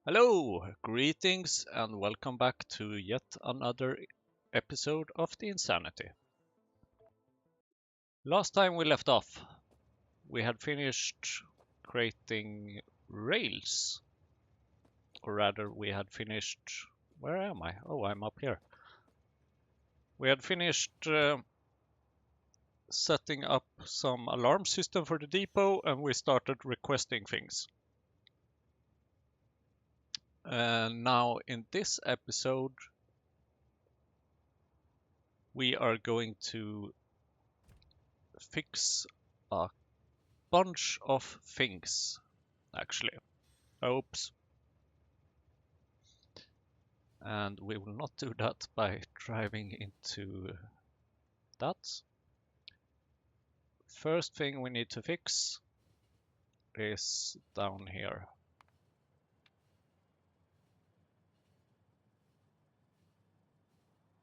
Hello, greetings, and welcome back to yet another episode of The Insanity. Last time we left off, we had finished creating rails, or rather, we had finished. Where am I? Oh, I'm up here. We had finished setting up some alarm system for the depot, and we started requesting things. And now, in this episode, we are going to fix a bunch of things, actually. Oops. And we will not do that by driving into that. First thing we need to fix is down here.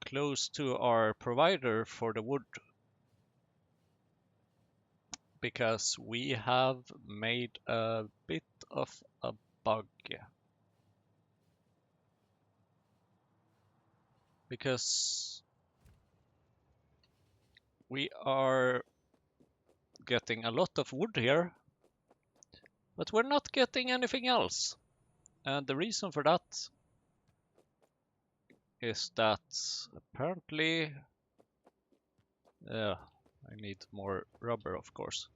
Close to our provider for the wood. Because we have made a bit of a bug. Because we are getting a lot of wood here, but we're not getting anything else. And the reason for that is that apparently I need more rubber, of course.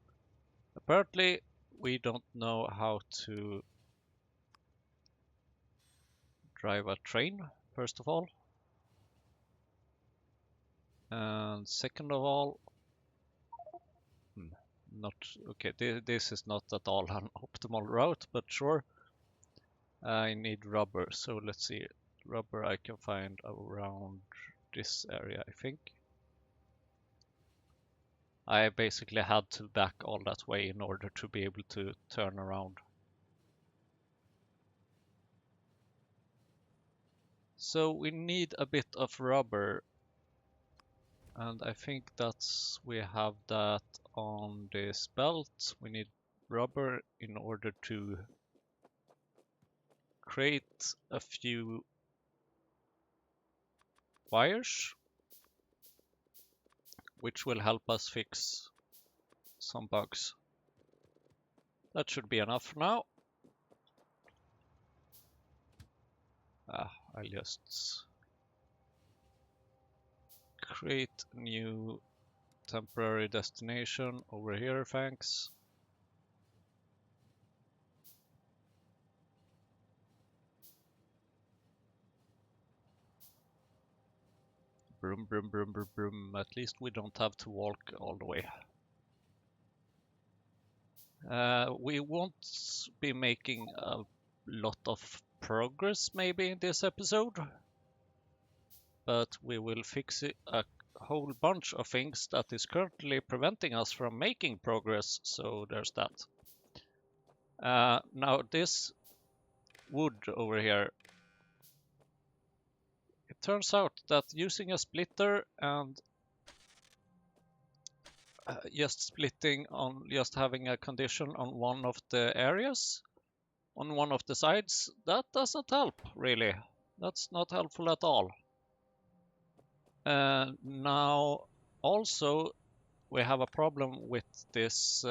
Apparently we don't know how to drive a train, first of all. And second of all, not okay, this is not at all an optimal route, but sure. I need rubber, so let's see. Rubber I can find around this area, I think. I basically had to back all that way in order to be able to turn around. So we need a bit of rubber, and I think we have that on this belt. We need rubber in order to create a few wires, which will help us fix some bugs. That should be enough for now. I'll just create a new temporary destination over here, thanks. Broom, broom, broom, broom, broom. At least we don't have to walk all the way. We won't be making a lot of progress maybe in this episode, but we will fix a whole bunch of things that is currently preventing us from making progress, so there's that. Now this wood over here, it turns out that using a splitter and just having a condition on one of the areas, on one of the sides, that doesn't help really. That's not helpful at all. Now also we have a problem with this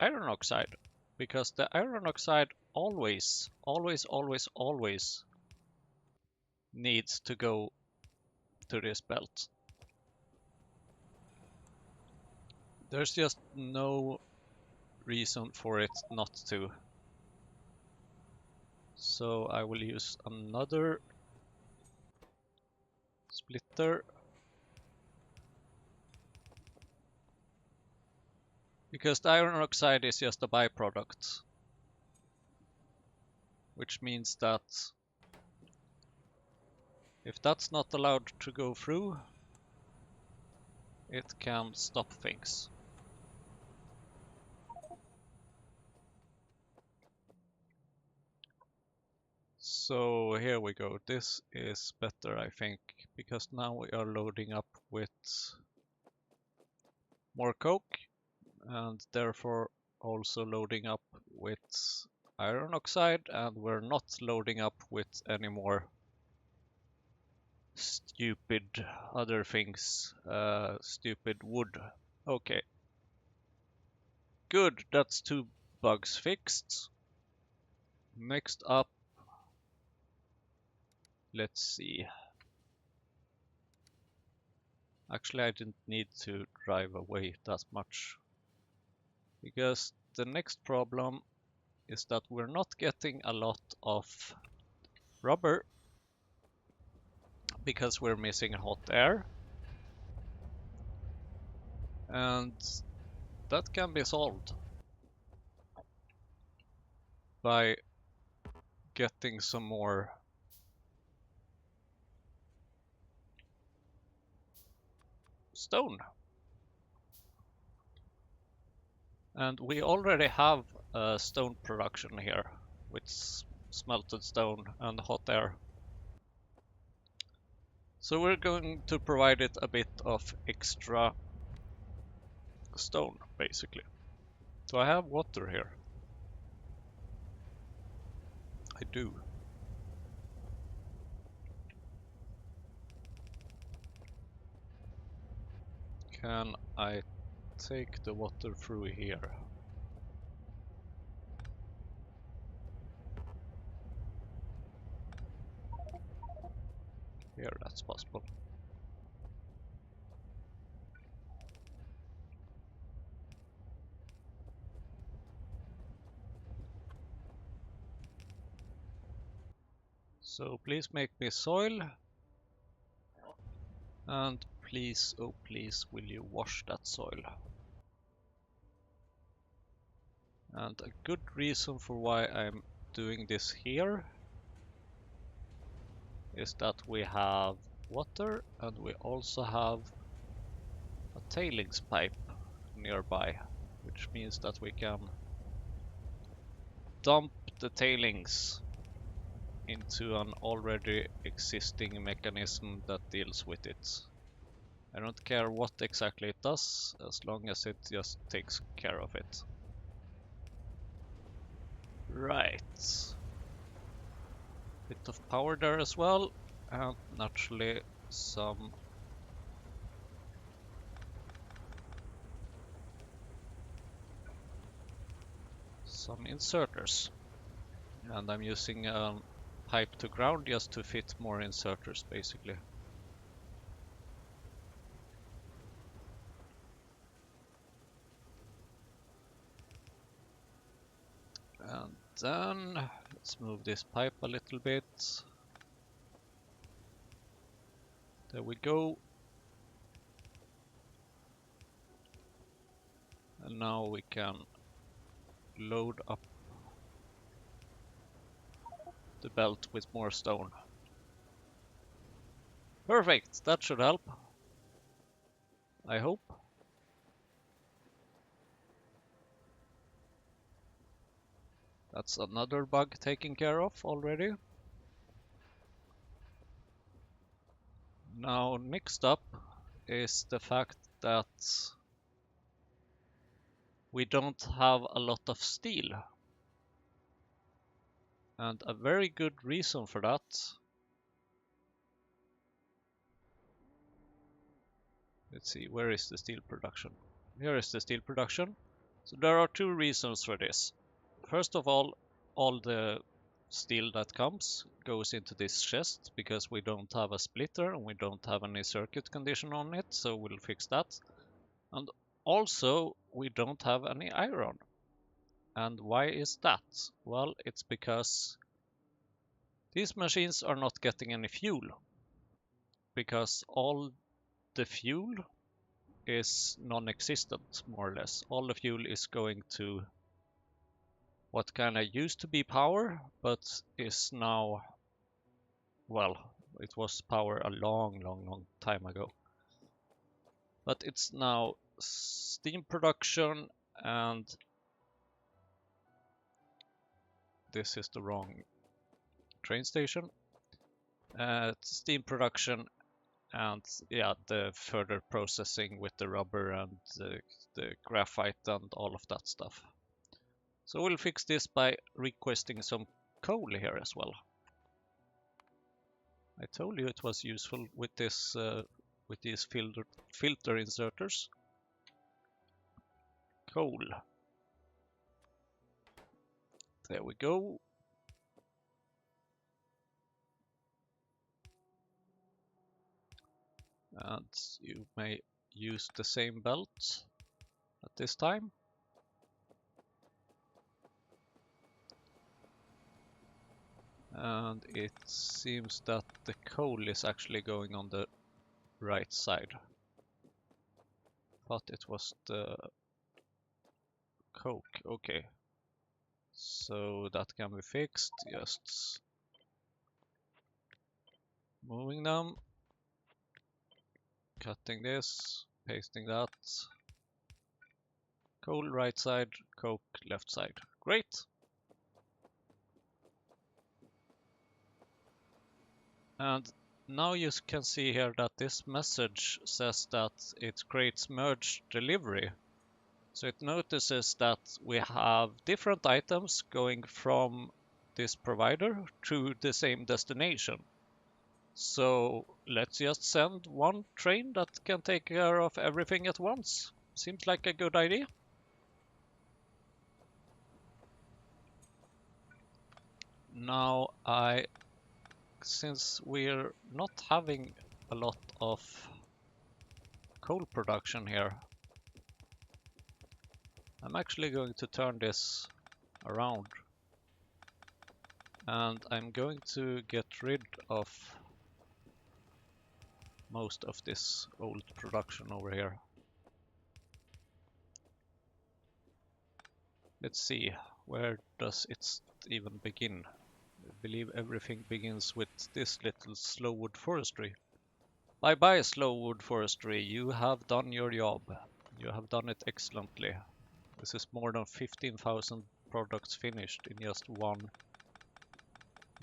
iron oxide, because the iron oxide always needs to go to this belt. There's just no reason for it not to. So I will use another splitter, because the iron oxide is just a byproduct, which means that if that's not allowed to go through, it can stop things. So here we go. This is better, I think, because now we are loading up with more coke, and therefore also loading up with iron oxide, and we're not loading up with any more stupid other things. Stupid wood. Okay. Good, that's 2 bugs fixed. Next up, let's see. Actually, I didn't need to drive away that much, because the next problem is that we're not getting a lot of rubber because we're missing hot air, and that can be solved by getting some more stone. And we already have stone production here with smelted stone and hot air. So we're going to provide it a bit of extra stone, basically. Do I have water here? I do. Can I take the water through here? Here, that's possible. So please make me soil. And please, oh please, will you wash that soil? And a good reason for why I'm doing this here is that we have water and we also have a tailings pipe nearby, which means that we can dump the tailings into an already existing mechanism that deals with it. I don't care what exactly it does, as long as it just takes care of it. Right. Bit of power there as well, and naturally some inserters. And I'm using a pipe to ground just to fit more inserters, basically. And then let's move this pipe a little bit. There we go. And now we can load up the belt with more stone. Perfect, that should help. I hope. That's another bug taken care of already. Now, next up is the fact that we don't have a lot of steel. And a very good reason for that let's see, where is the steel production? Here is the steel production. So there are 2 reasons for this. First of all the steel that comes goes into this chest because we don't have a splitter and we don't have any circuit condition on it, so we'll fix that. And also we don't have any iron. And why is that? Well, it's because these machines are not getting any fuel, because all the fuel is non-existent, more or less. All the fuel is going to what kind of used to be power, but is now, well, it was power a long time ago. But it's now steam production, and this is the wrong train station. Steam production and yeah, the further processing with the rubber and the graphite and all of that stuff. So we'll fix this by requesting some coal here as well. I told you it was useful with this with these filter inserters. Coal. There we go. And you may use the same belt at this time. And it seems that the coal is actually going on the right side. Thought it was the coke. Okay. So that can be fixed. Just moving them. Cutting this. Pasting that. Coal right side. Coke left side. Great. And now you can see here that this message says that it creates merge delivery. So it notices that we have different items going from this provider to the same destination. So let's just send one train that can take care of everything at once. Seems like a good idea. Now since we're not having a lot of coal production here, I'm actually going to turn this around. And I'm going to get rid of most of this old production over here. Let's see, where does it even begin? I believe everything begins with this little Slowwood Forestry. Bye bye Slowwood Forestry, you have done your job. You have done it excellently. This is more than 15,000 products finished in just one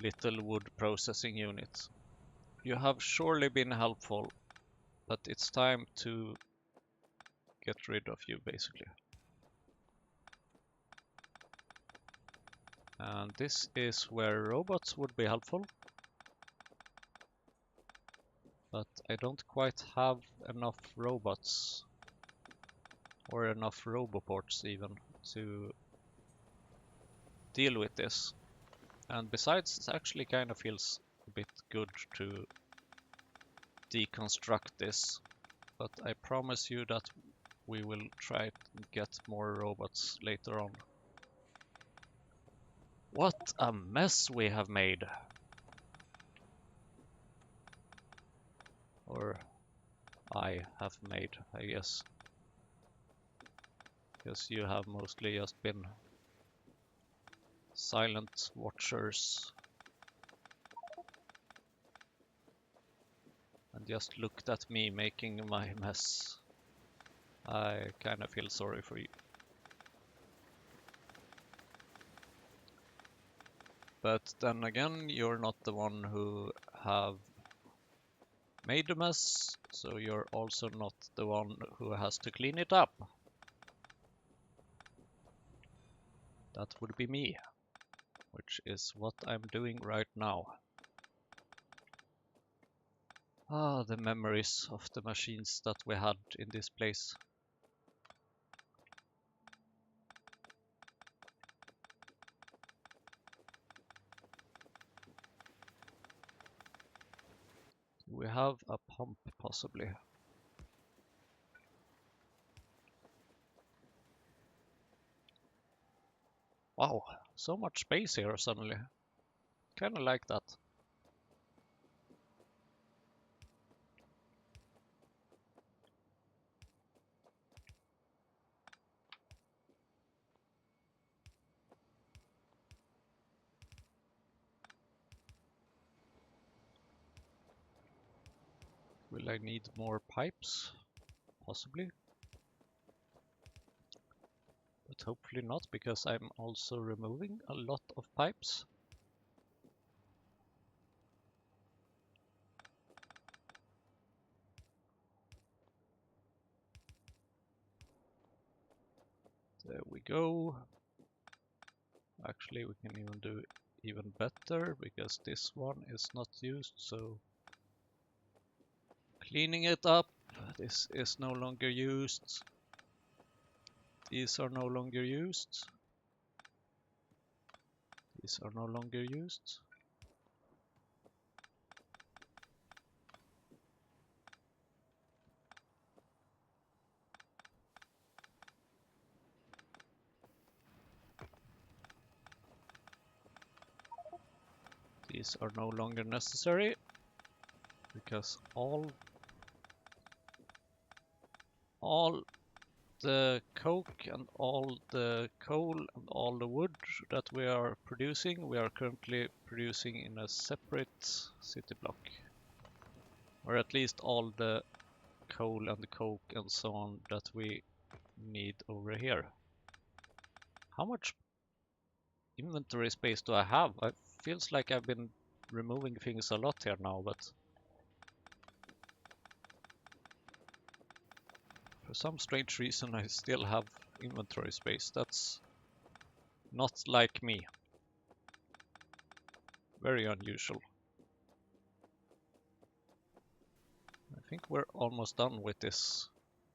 little wood processing unit. You have surely been helpful, but it's time to get rid of you basically. And this is where robots would be helpful. But I don't quite have enough robots or enough roboports even to deal with this. And besides, it actually kind of feels a bit good to deconstruct this. But I promise you that we will try to get more robots later on. What a mess we have made! Or I have made, I guess. Because you have mostly just been silent watchers and just looked at me making my mess. I kind of feel sorry for you. But then again, you're not the one who have made the mess, so you're also not the one who has to clean it up. That would be me, which is what I'm doing right now. Ah, the memories of the machines that we had in this place. We have a pump, possibly. Wow, so much space here suddenly. Kinda like that. Will I need more pipes? Possibly. But hopefully not, because I'm also removing a lot of pipes. There we go. Actually, we can even do even better because this one is not used, so cleaning it up. This is no longer used. These are no longer used. These are no longer used. These are no longer necessary because all the coke and all the coal and all the wood that we are producing, we are currently producing in a separate city block. Or at least all the coal and the coke and so on that we need over here. How much inventory space do I have? It feels like I've been removing things a lot here now, but for some strange reason I still have inventory space. That's not like me. Very unusual. I think we're almost done with this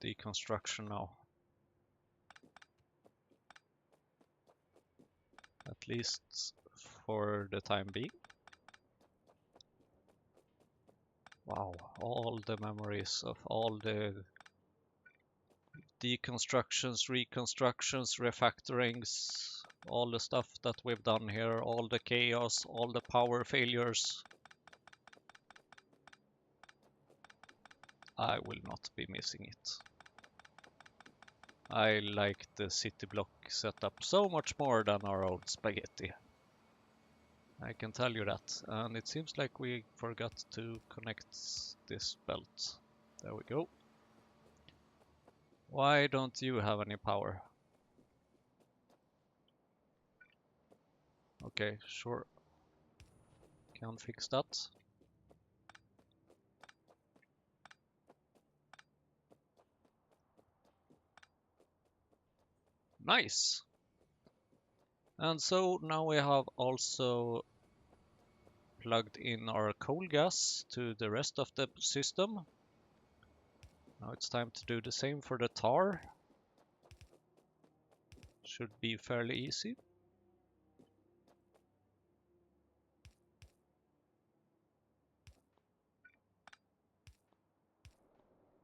deconstruction now. At least for the time being. Wow, all the memories of all the deconstructions, reconstructions, refactorings, all the stuff that we've done here, all the chaos, all the power failures. I will not be missing it. I like the city block setup so much more than our old spaghetti. I can tell you that. And it seems like we forgot to connect this belt. There we go. Why don't you have any power? Okay, sure. Can fix that. Nice. And so now we have also plugged in our coal gas to the rest of the system. Now it's time to do the same for the tar. Should be fairly easy.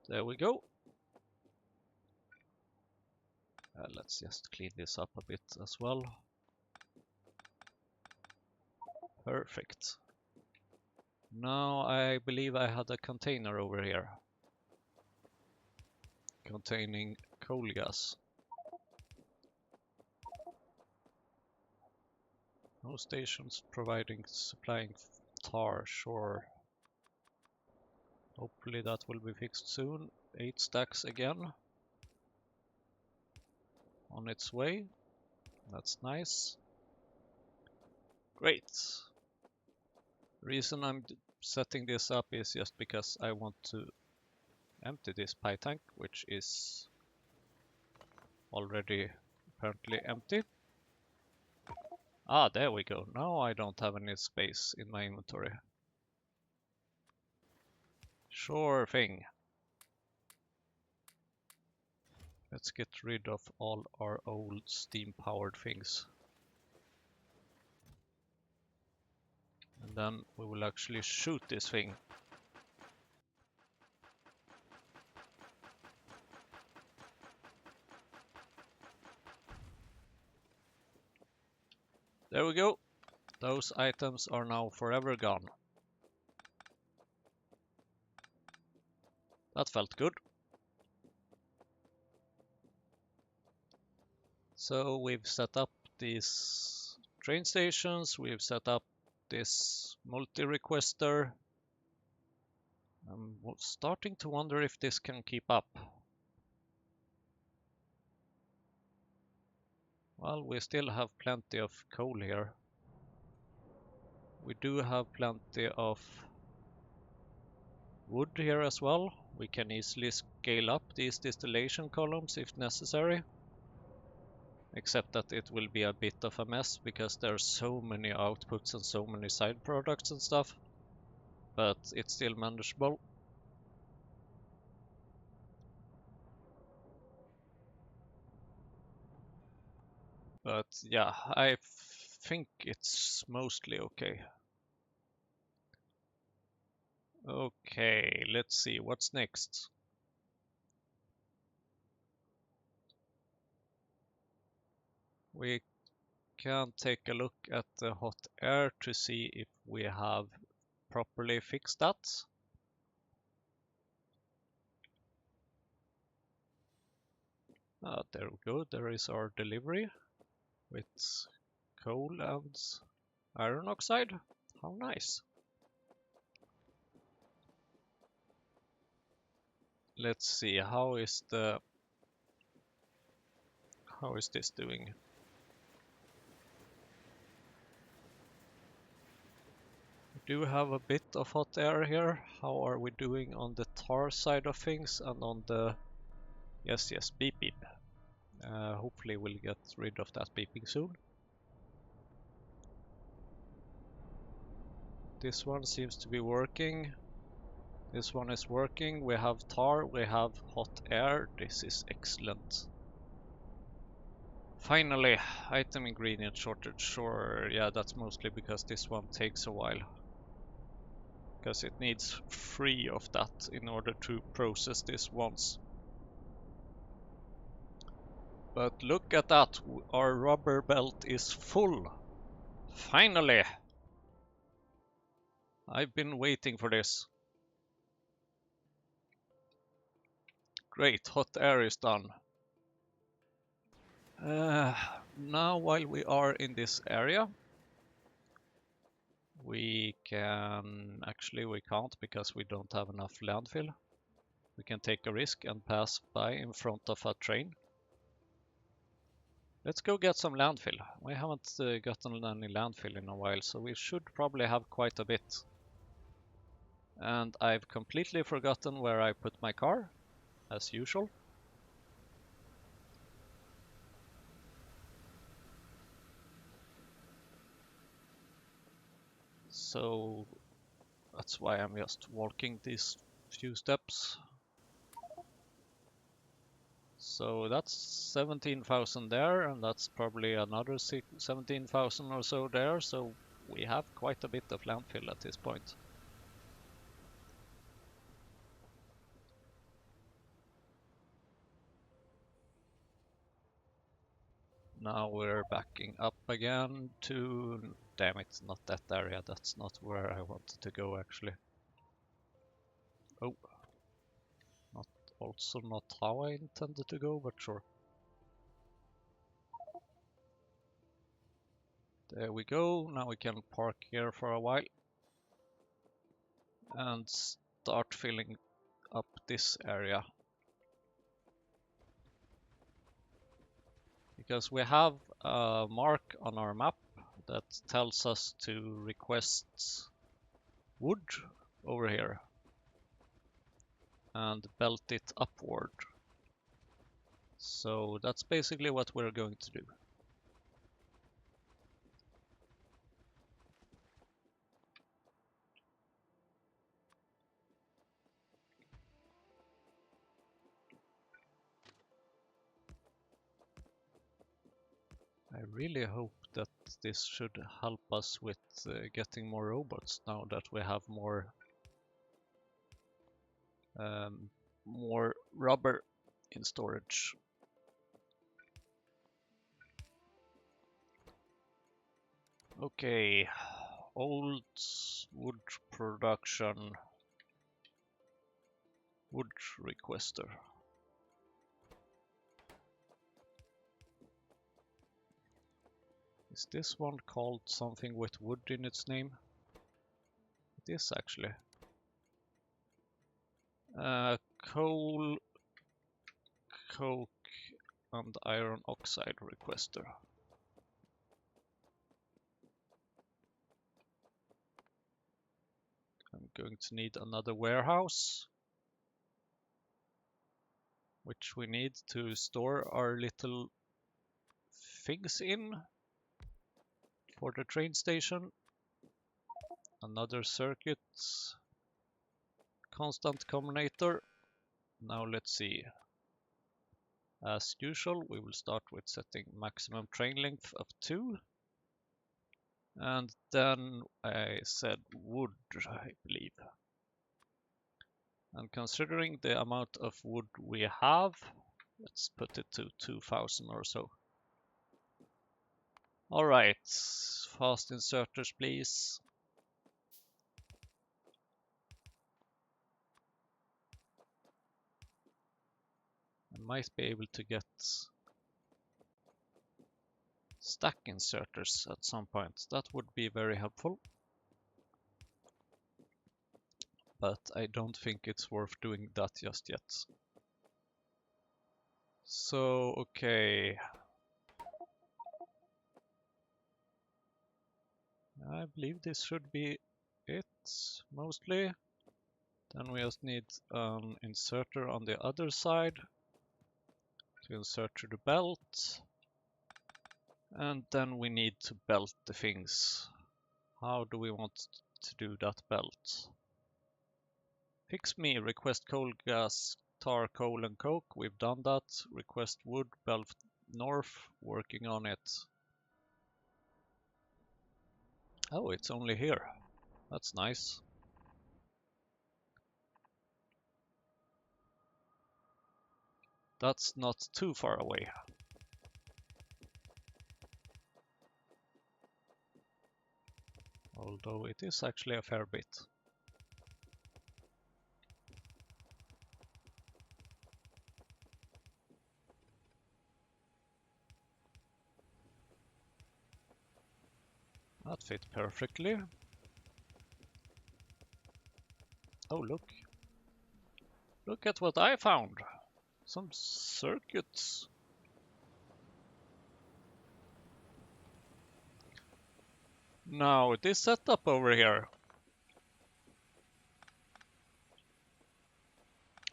There we go. Let's just clean this up a bit as well. Perfect. Now I believe I had a container over here containing coal gas. No stations supplying tar, sure. Hopefully that will be fixed soon. 8 stacks again. On its way. That's nice. Great. The reason I'm setting this up is just because I want to empty this pie tank, which is already apparently empty. Ah, there we go. Now I don't have any space in my inventory. Sure thing. Let's get rid of all our old steam-powered things. And then we will actually shoot this thing. There we go. Those items are now forever gone. That felt good. So we've set up these train stations, we've set up this multi-requester. I'm starting to wonder if this can keep up. Well, we still have plenty of coal here. We do have plenty of wood here as well. We can easily scale up these distillation columns if necessary. except that it will be a bit of a mess because there are so many outputs and so many side products and stuff, but it's still manageable. But yeah, I think it's mostly okay. Okay, let's see what's next. We can take a look at the hot air to see if we have properly fixed that. There we go, there is our delivery with coal and iron oxide. How nice. Let's see, how is this doing? We do have a bit of hot air here. How are we doing on the tar side of things and on the yes, beep beep. Hopefully we'll get rid of that beeping soon. This one seems to be working. This one is working. We have tar, we have hot air. This is excellent. Finally, item ingredient shortage. Sure, yeah, that's mostly because this one takes a while. Because it needs 3 of that in order to process this once. But look at that, our rubber belt is full. Finally! I've been waiting for this. Great, hot air is done. Now while we are in this area, we can... Actually we can't because we don't have enough landfill. We can take a risk and pass by in front of a train. Let's go get some landfill. We haven't gotten any landfill in a while, so we should probably have quite a bit. And I've completely forgotten where I put my car, as usual. So that's why I'm just walking these few steps. So that's 17,000 there, and that's probably another 17,000 or so there, so we have quite a bit of landfill at this point. Now we're backing up again to... Damn it, not that area, that's not where I wanted to go actually. Oh, also not how I intended to go, but sure. There we go, now we can park here for a while and start filling up this area. Because we have a mark on our map that tells us to request wood over here and belt it upward. So that's basically what we're going to do. I really hope that this should help us with getting more robots now that we have more rubber in storage. Okay, old wood production, wood requester. Is this one called something with wood in its name? It is actually. Coal, coke, and iron oxide requester. I'm going to need another warehouse, which we need to store our little things in for the train station. Another circuit, constant combinator. Now let's see. As usual, we will start with setting maximum train length of 2. And then I said wood, I believe. And considering the amount of wood we have, let's put it to 2000 or so. Alright, fast inserters please. I might be able to get stack inserters at some point. That would be very helpful. But I don't think it's worth doing that just yet. So, okay. I believe this should be it, mostly. Then we just need an inserter on the other side to insert to the belt. And then we need to belt the things. How do we want to do that belt? Fix me, request coal, gas, tar, coal and coke. We've done that. Request wood, belt north, working on it. Oh, it's only here. That's nice. That's not too far away. Although it is actually a fair bit. That fit perfectly. Oh, look. Look at what I found. Some circuits. Now, this setup over here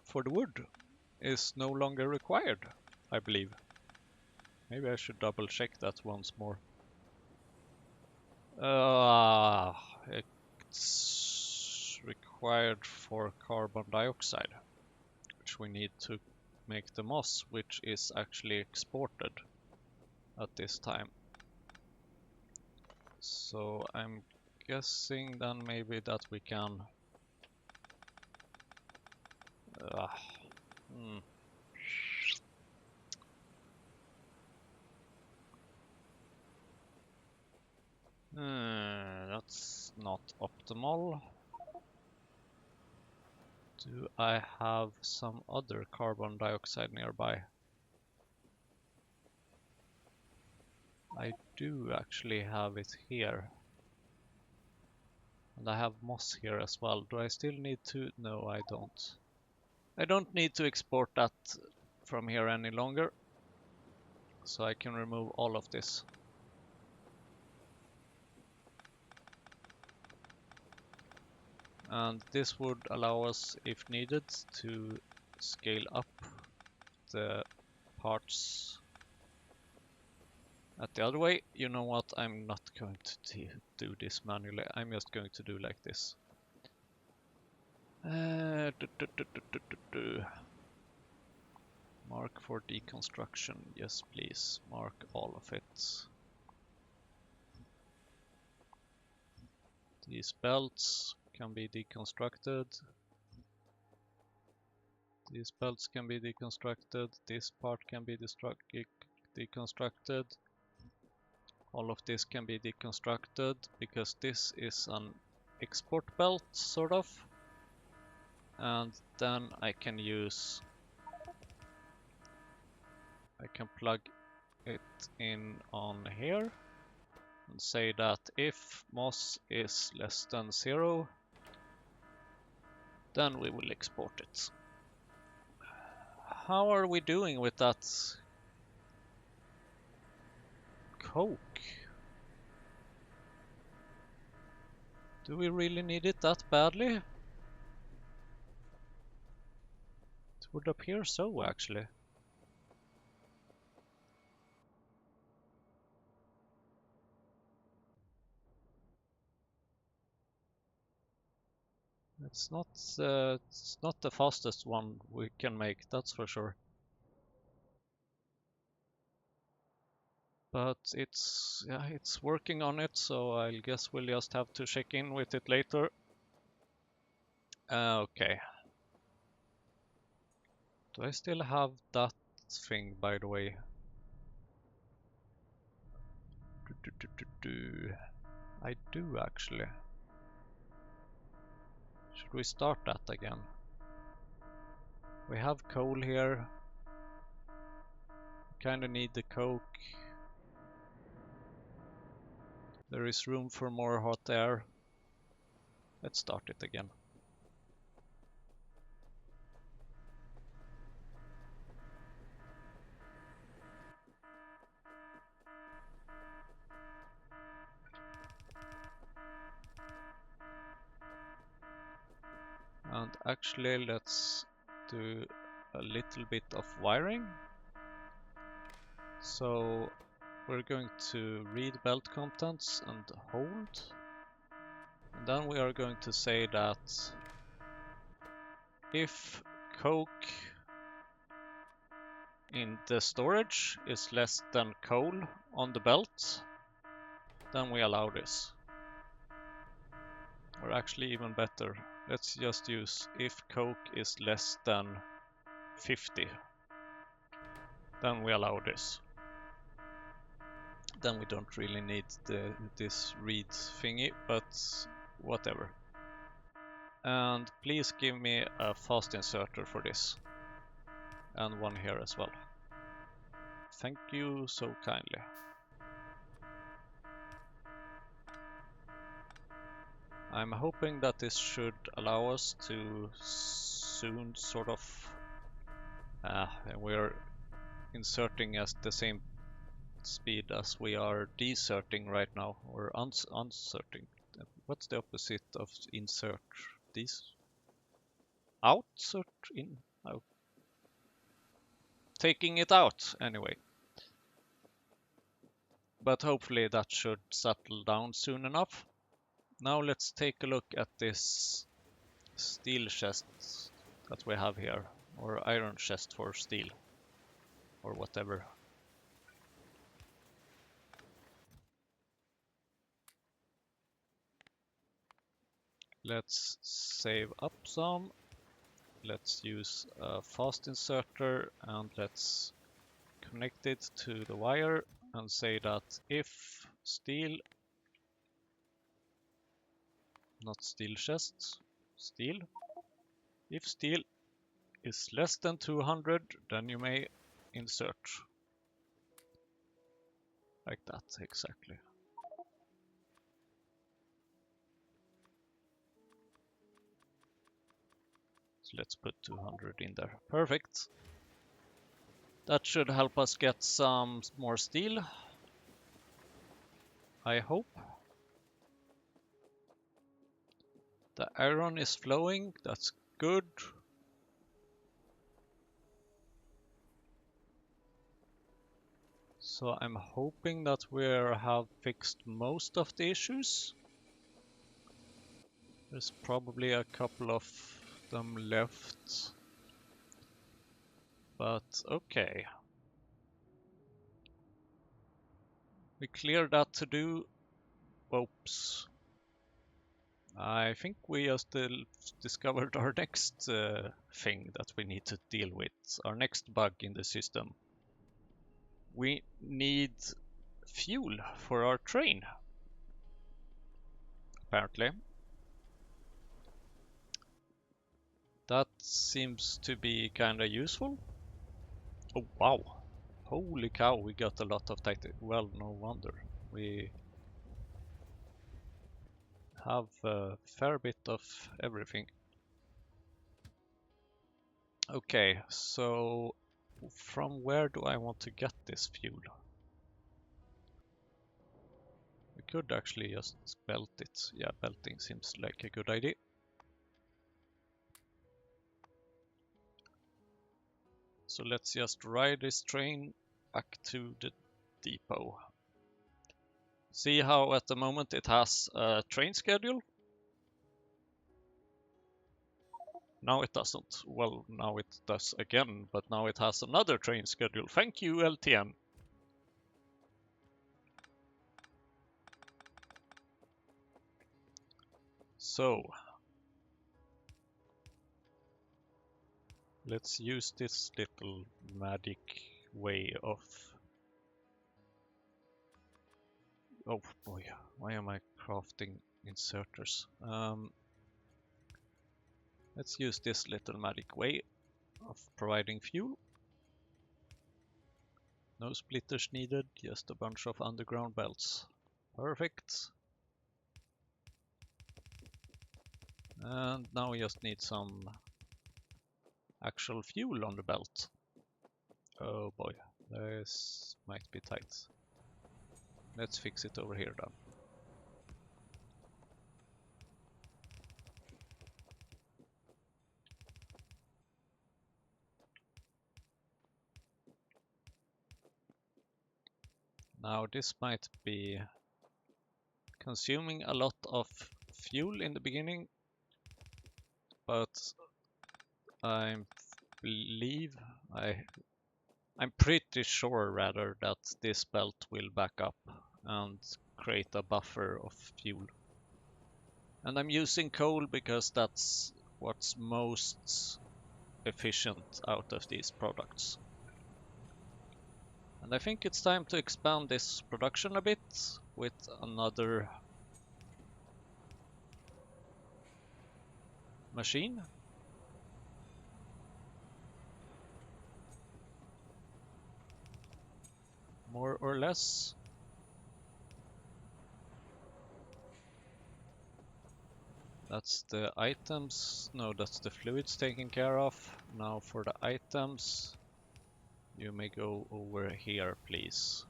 for the wood is no longer required, I believe. Maybe I should double check that once more. It's required for carbon dioxide, which we need to make the moss, which is actually exported at this time. So I'm guessing then maybe that we can that's not optimal. Do I have some other carbon dioxide nearby? I do actually have it here. And I have moss here as well. Do I still need to? No, I don't. I don't need to export that from here any longer. So I can remove all of this. And this would allow us, if needed, to scale up the parts at the other way. You know what? I'm not going to do this manually. I'm just going to do like this. Mark for deconstruction. Yes, please. Mark all of it. These belts can be deconstructed. These belts can be deconstructed. This part can be deconstructed. All of this can be deconstructed because this is an export belt, sort of. And then I can plug it in on here and say that if moss is less than 0, then we will export it. How are we doing with that coke? Do we really need it that badly? It would appear so, actually. It's not the fastest one we can make, that's for sure. But it's working on it, so I guess we'll just have to check in with it later. Okay. Do I still have that thing, by the way? I do actually. Should we start that again? We have coal here. Kinda need the coke. There is room for more hot air. Let's start it again. And actually, let's do a little bit of wiring. So we're going to read belt contents and hold. And then we are going to say that if coke in the storage is less than coal on the belt, then we allow this. Or actually even better, let's just use if coke is less than 50, then we allow this. Then we don't really need this read thingy, but whatever. And please give me a fast inserter for this. And one here as well. Thank you so kindly. I'm hoping that this should allow us to soon sort of... we're inserting at the same speed as we are deserting right now, or unserting. What's the opposite of insert? Outsert? In? Oh. Taking it out, anyway. But hopefully that should settle down soon enough. Now let's take a look at this steel chest that we have here, or iron chest for steel, or whatever. Let's save up some. Let's use a fast inserter and let's connect it to the wire and say that if steel, not steel chest, steel, if steel is less than 200, then you may insert. Like that, exactly. So let's put 200 in there. Perfect. That should help us get some more steel, I hope. The iron is flowing, that's good. So I'm hoping that we have fixed most of the issues. There's probably a couple of them left. But okay. We cleared that to do. Oops. I think we just discovered our next thing that we need to deal with. Our next bug in the system. We need fuel for our train. Apparently. That seems to be kinda useful. Oh wow. Holy cow, we got a lot of titanium. Well, no wonder. We have a fair bit of everything. Okay, so from where do I want to get this fuel? We could actually just belt it. Yeah, belting seems like a good idea. So let's just ride this train back to the depot. See how at the moment it has a train schedule? Now it doesn't. Well, now it does again, but now it has another train schedule. Thank you, LTN. So, let's use this little magic way of... Oh boy, why am I crafting inserters? Let's use this little magic way of providing fuel. No splitters needed, just a bunch of underground belts. Perfect. And now we just need some actual fuel on the belt. Oh boy, this might be tight. Let's fix it over here then. Now this might be consuming a lot of fuel in the beginning, but I'm pretty sure rather that this belt will back up and create a buffer of fuel. And I'm using coal because that's what's most efficient out of these products. And I think it's time to expand this production a bit with another machine. More or less. That's the items. No, that's the fluids taken care of. Now for the items, you may go over here, please.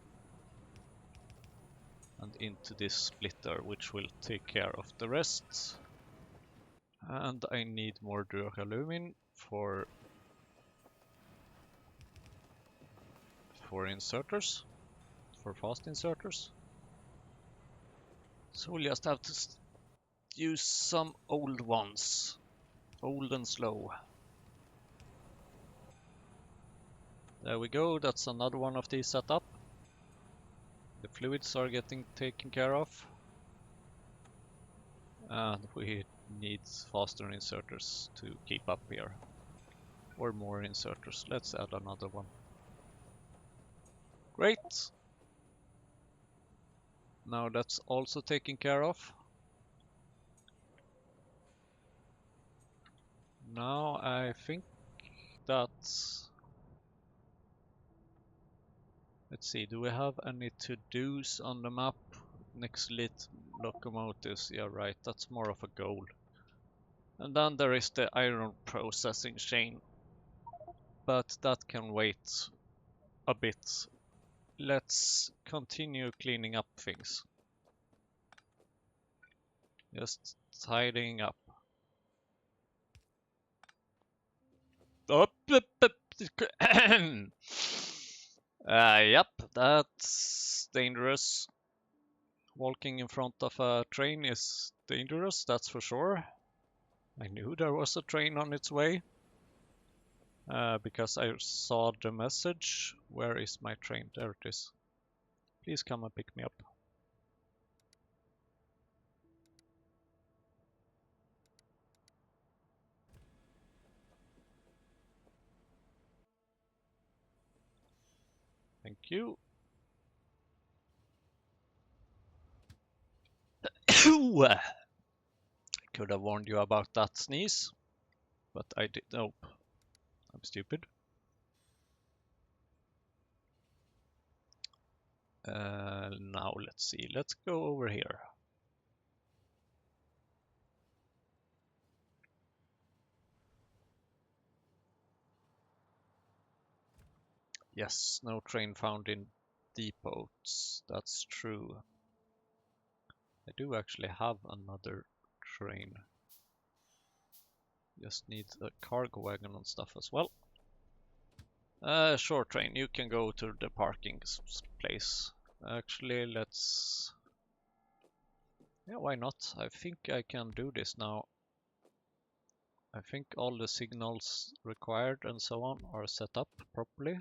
And into this splitter, which will take care of the rest. And I need more duralumin for inserters, for fast inserters. So we'll just have to use some old ones, old and slow. There we go, that's another one of these set up. The fluids are getting taken care of. And we need faster inserters to keep up here. Or more inserters. Let's add another one. Great! Now that's also taken care of. Now I think that... Let's see, do we have any to-dos on the map? Next lit locomotives, yeah right, that's more of a goal. And then there is the iron processing chain. But that can wait a bit. Let's continue cleaning up things. Just tidying up. Yep, that's dangerous. Walking in front of a train is dangerous, that's for sure. I knew there was a train on its way. Because I saw the message. Where is my train? There it is. Please come and pick me up. Thank you. Could have warned you about that sneeze, but I did. Nope. I'm stupid. Now let's see. Let's go over here. Yes, no train found in depots. That's true. I do actually have another train. Just need a cargo wagon and stuff as well. Short train, you can go to the parking place. Actually, let's... Yeah, why not? I think I can do this now. I think all the signals required and so on are set up properly.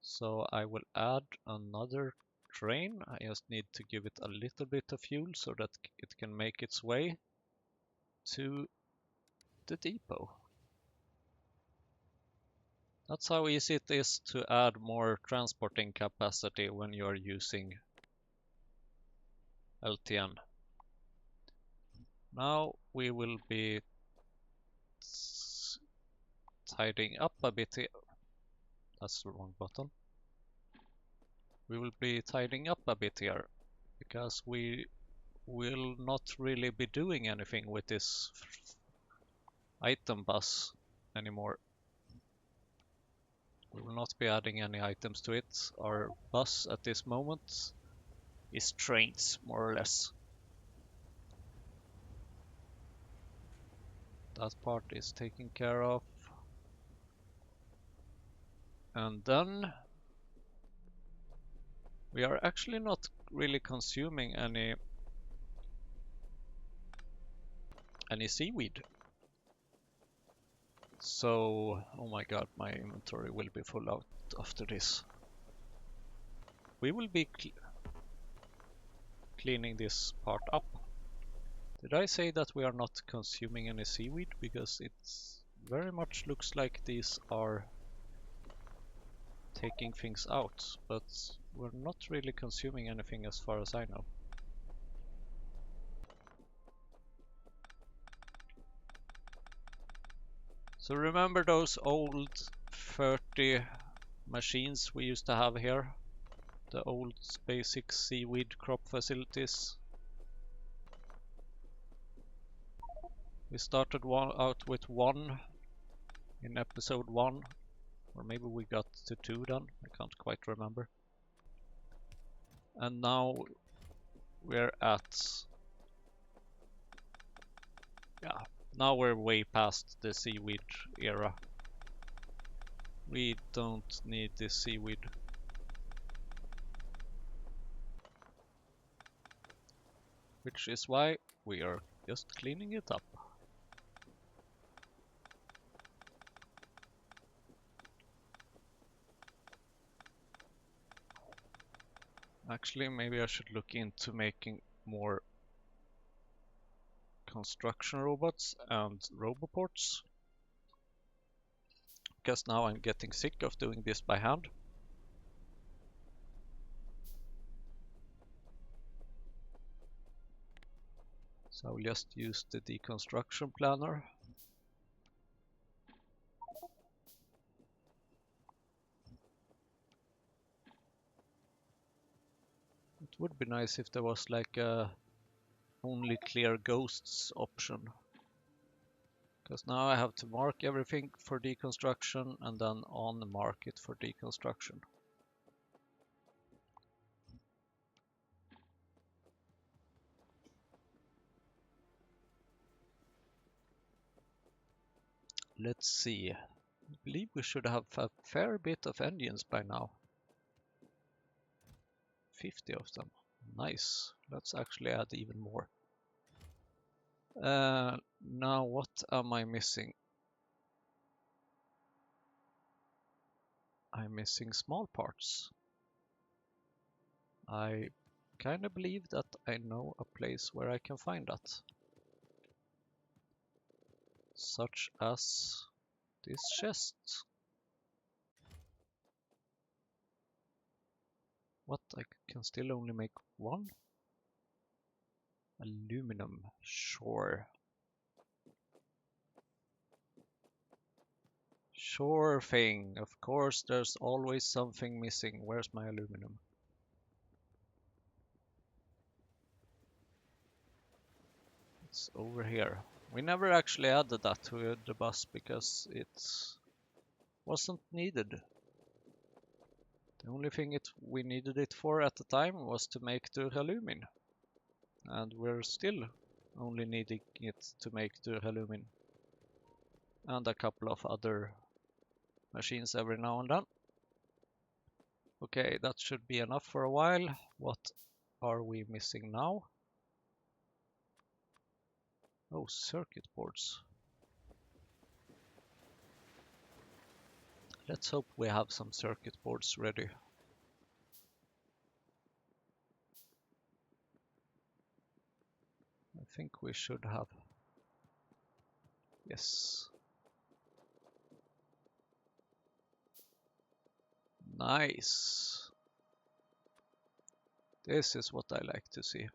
So I will add another train. I just need to give it a little bit of fuel so that it can make its way to the depot. That's how easy it is to add more transporting capacity when you're using LTN. Now we will be tidying up a bit here. That's the wrong button. We will be tidying up a bit here because we will not really be doing anything with this item bus anymore. We will not be adding any items to it. Our bus at this moment is trains, more or less. That part is taken care of. And then we are actually not really consuming any seaweed. So, oh my god, my inventory will be full out after this. We will be cleaning this part up. Did I say that we are not consuming any seaweed? Because it very much looks like these are taking things out, but we're not really consuming anything as far as I know. So remember those old 30 machines we used to have here? The old basic seaweed crop facilities? We started out with one in episode 1, or maybe we got to 2 then, I can't quite remember. And now we're at, yeah, now we're way past the seaweed era. We don't need this seaweed. Which is why we are just cleaning it up. Actually, maybe I should look into making more construction robots and roboports. Because now I'm getting sick of doing this by hand. So I'll just use the deconstruction planner. It would be nice if there was like a only clear ghosts option. Because now I have to mark everything for deconstruction and then on mark it for deconstruction. Let's see. I believe we should have a fair bit of engines by now. 50 of them. Nice. Let's actually add even more. Now what am I missing? I'm missing small parts. I kind of believe that I know a place where I can find that. Such as this chest. What? I can still only make one? Aluminum. Sure. Sure thing. Of course, there's always something missing. Where's my aluminum? It's over here. We never actually added that to the bus because it wasn't needed. The only thing we needed it for at the time was to make duralumin. And we're still only needing it to make duralumin. And a couple of other machines every now and then. Okay, that should be enough for a while. What are we missing now? Oh, circuit boards. Let's hope we have some circuit boards ready. I think we should have. Yes. Nice. This is what I like to see.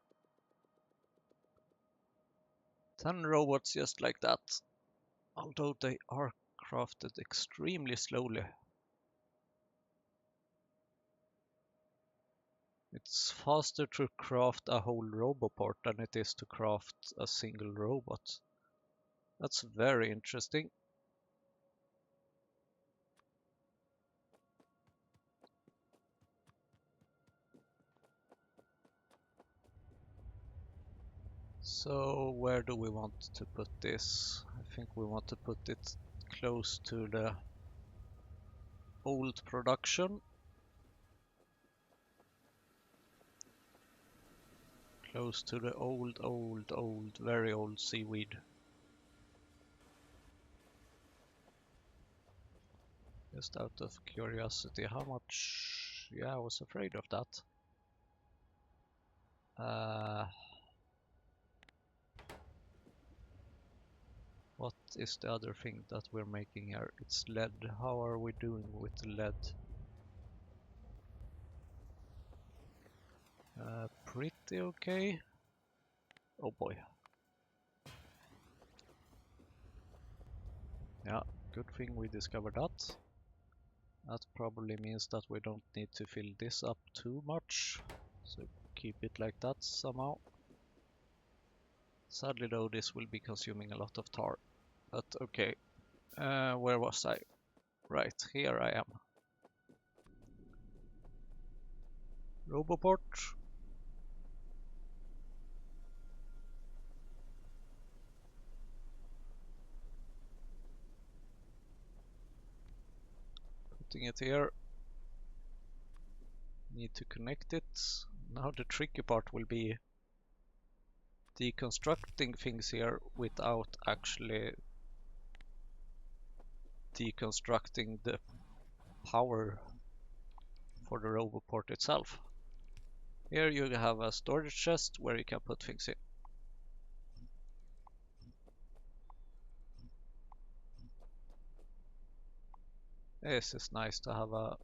10 robots just like that. Although they are crafted extremely slowly. It's faster to craft a whole roboport than it is to craft a single robot. That's very interesting. So where do we want to put this? I think we want to put it close to the old production. Close to the old, very old seaweed. Just out of curiosity, how much? Yeah, I was afraid of that. What is the other thing that we're making here? It's lead. How are we doing with the lead? Pretty okay. Oh boy. Yeah, good thing we discovered that. That probably means that we don't need to fill this up too much. So keep it like that somehow. Sadly though, this will be consuming a lot of tar. But okay. Where was I? Right, here I am. Roboport. Putting it here. Need to connect it. Now the tricky part will be deconstructing things here without actually deconstructing the power for the roboport itself. Here you have a storage chest where you can put things in. This is nice to have a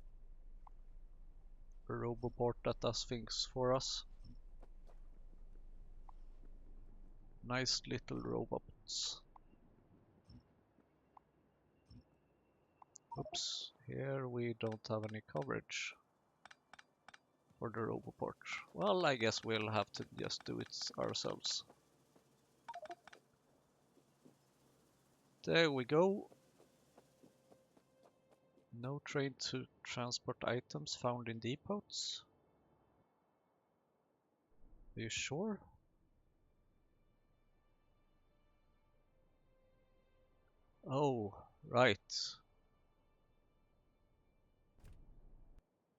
roboport that does things for us. Nice little robots. Oops, here we don't have any coverage for the roboport. Well, I guess we'll have to just do it ourselves. There we go. No train to transport items found in depots. Are you sure? Oh, right.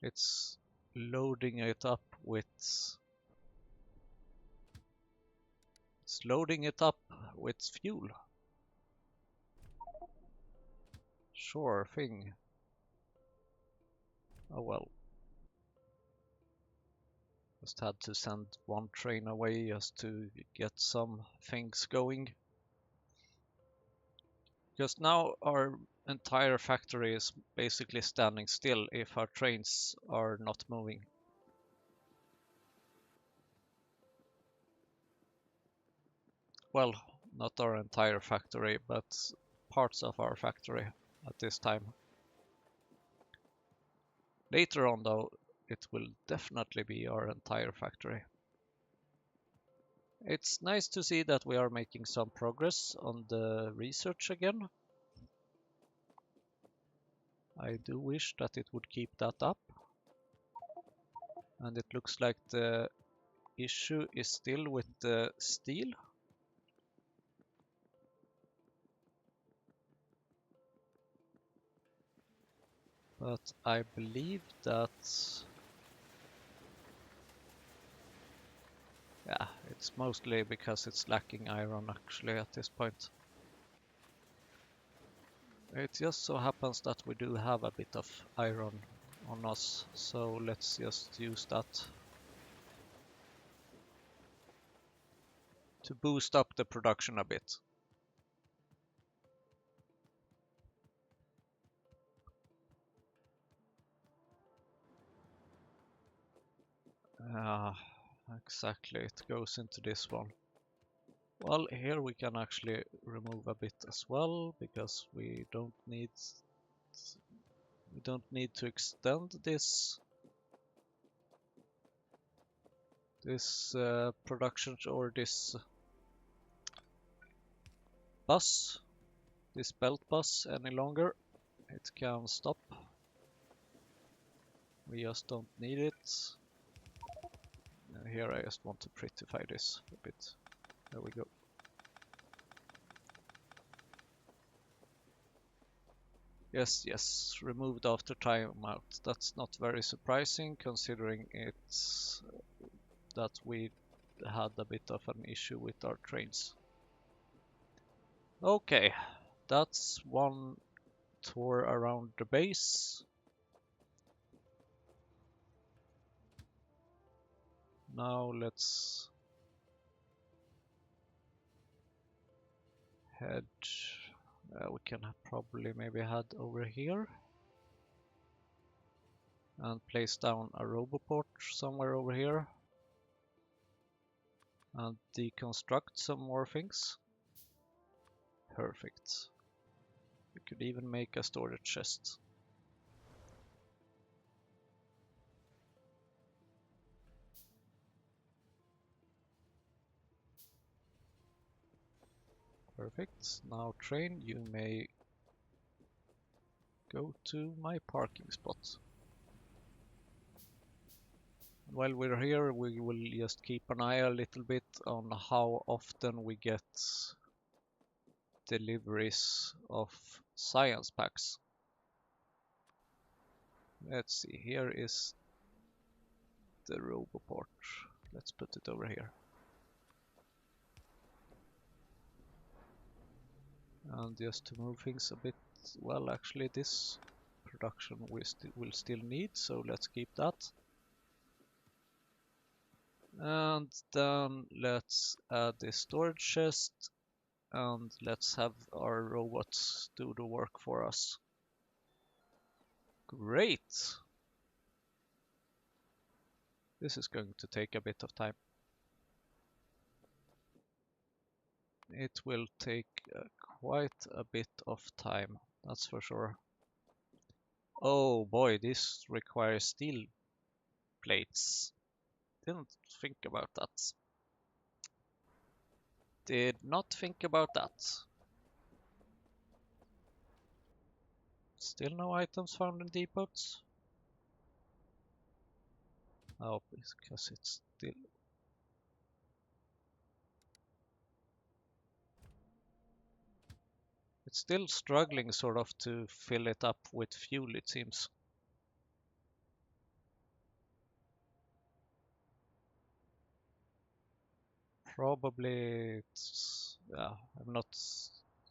It's loading it up with fuel. Sure thing. Oh well. Just had to send one train away just to get some things going. Because now our entire factory is basically standing still if our trains are not moving. Well, not our entire factory, but parts of our factory at this time. Later on though, it will definitely be our entire factory. It's nice to see that we are making some progress on the research again. I do wish that it would keep that up. And it looks like the issue is still with the steel. But I believe that, yeah, it's mostly because it's lacking iron actually at this point. It just so happens that we do have a bit of iron on us, so let's just use that to boost up the production a bit. Exactly, it goes into this one. Well, here we can actually remove a bit as well, because we don't need to extend this production or this bus, this belt bus any longer. It can stop. We just don't need it. And here I just want to prettify this a bit. There we go. Yes, removed after timeout. That's not very surprising considering it's that we had a bit of an issue with our trains. Okay, that's one tour around the base. Now let's head. We can probably maybe head over here and place down a roboport somewhere over here and deconstruct some more things. Perfect. We could even make a storage chest. Perfect. Now train, you may go to my parking spot. While we're here, we will just keep an eye a little bit on how often we get deliveries of science packs. Let's see, here is the roboport. Let's put it over here. And just to move things a bit, well, actually this production we will still need, so let's keep that. And then let's add the storage chest and let's have our robots do the work for us. Great! This is going to take a bit of time. It will take quite a bit of time, that's for sure. Oh boy, this requires steel plates. Didn't think about that. Did not think about that. Still no items found in depots? Oh, because it's still... It's still struggling sort of to fill it up with fuel, it seems. Probably it's... yeah, I'm not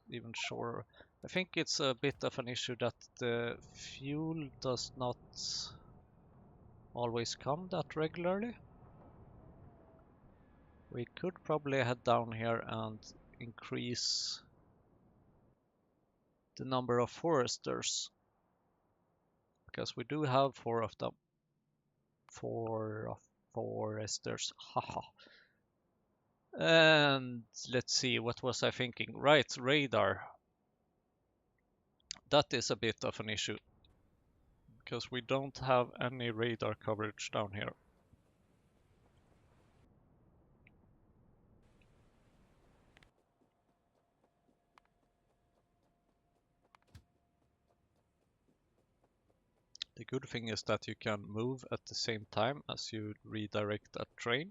even sure. I think it's a bit of an issue that the fuel does not always come that regularly. We could probably head down here and increase the number of foresters, because we do have 4 of them. 4 foresters, haha. And let's see, what was I thinking? Right, radar. That is a bit of an issue, because we don't have any radar coverage down here. The good thing is that you can move at the same time as you redirect a train.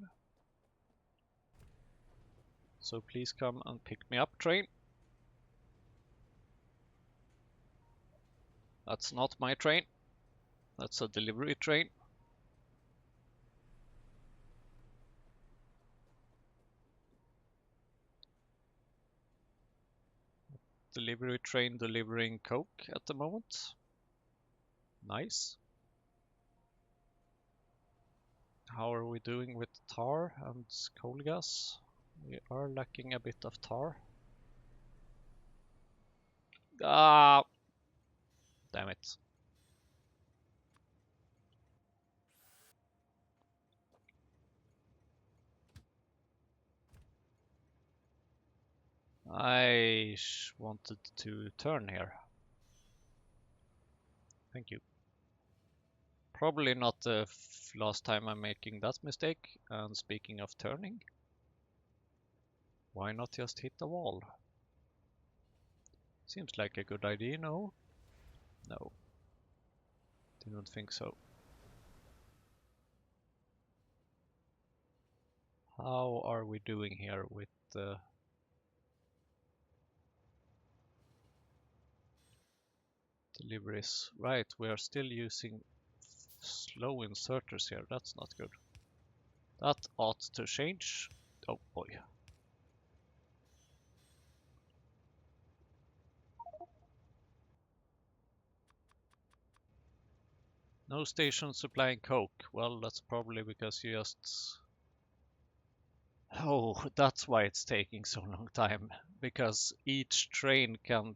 So please come and pick me up, train. That's not my train. That's a delivery train. Delivery train delivering coke at the moment. Nice. How are we doing with tar and coal gas? We are lacking a bit of tar. Ah, damn it. I wanted to turn here. Thank you. Probably not the last time I'm making that mistake. And speaking of turning, why not just hit the wall? Seems like a good idea, no? No. Didn't think so. How are we doing here with the deliveries? Right, we are still using slow inserters here. That's not good. That ought to change. Oh boy. No station supplying coke. Well, that's probably because you just... Oh, that's why it's taking so long time. Because each train can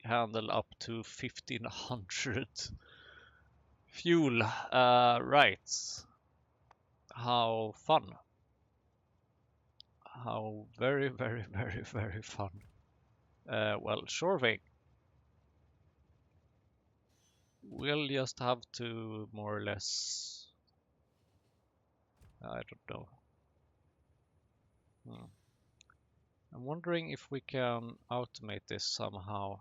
handle up to 1500 fuel. Right. How fun. How very, very, very, very fun. Well, sure thing. We'll just have to more or less... I don't know. I'm wondering if we can automate this somehow.